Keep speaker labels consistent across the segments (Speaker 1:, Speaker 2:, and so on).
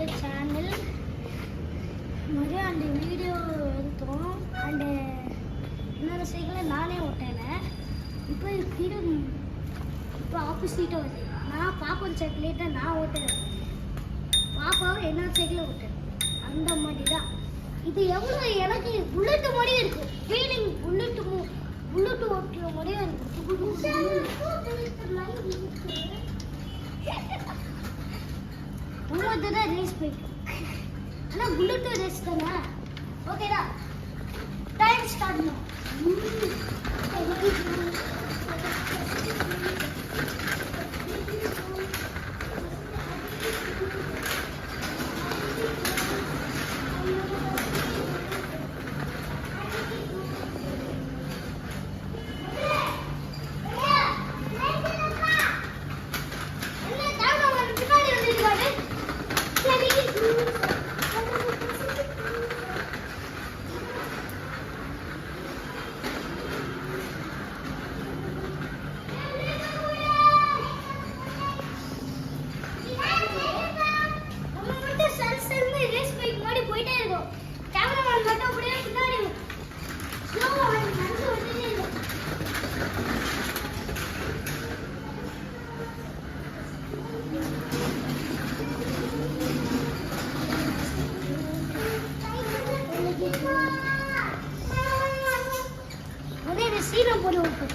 Speaker 1: the channel. அந்த video எடுத்தோம். அந்த இன்னொரு சைக்கிளை நானே ஓட்டினேன். இப்போ ஆப்போசிட்டாக வருது. நான் பாப்பா சைக்கிளே தான் நான் ஓட்டுறேன். பாப்பாவை என்னோட சைக்கிளை ஓட்டுறேன். அந்த மாதிரி தான் இது. எவ்வளோ எனக்கு புல்லட்டு மாதிரியே இருக்கு. ஃபீலிங் புல்லட்டு ஓட்டுற மாதிரியே இருக்கு. தான் ரேஸ் போயிட்டு ஆனால் புல்லட்டு ரேஸ் தானே. ஓகேடா, டைம் ஸ்டார்ட் பண்ணும். சீரம் போட்டு விட்டு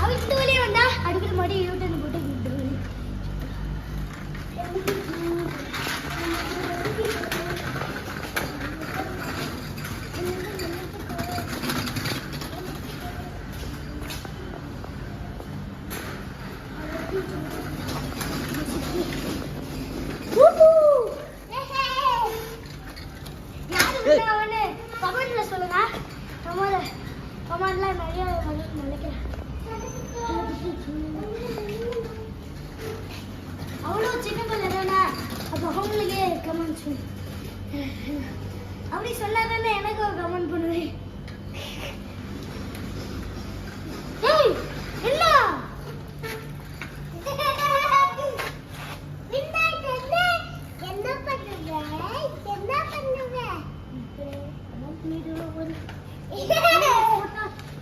Speaker 1: அவிட்டு வெளியே வந்தா அடிக்கிற மாதிரி யூட்டன் போட்டு கமெண்ட்ல சொல்லுங்க. கமெண்ட்ல நிறைய நினைக்கிறேன். அவ்வளோ சின்ன பிள்ளை தானே, அப்போ அவங்களுக்கே கமெண்ட் சொல்லு. அப்படி சொல்லாதானே எனக்கு ஒரு கமெண்ட் பண்ணுவேன்.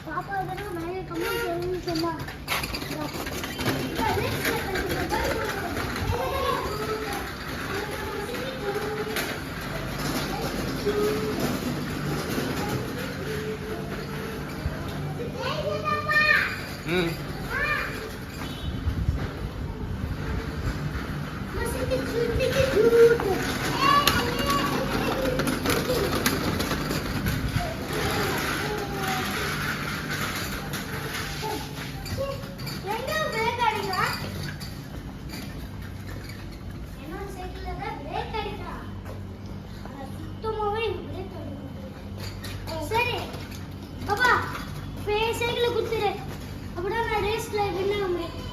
Speaker 1: பாப்பா நிறைய கமெண்ட் சொல்லணும்னு சொன்னா சைக்கிள் குடுத்துரு. அப்படின்னா நான் ரேஸ்ல வின் ஆக முடியும்.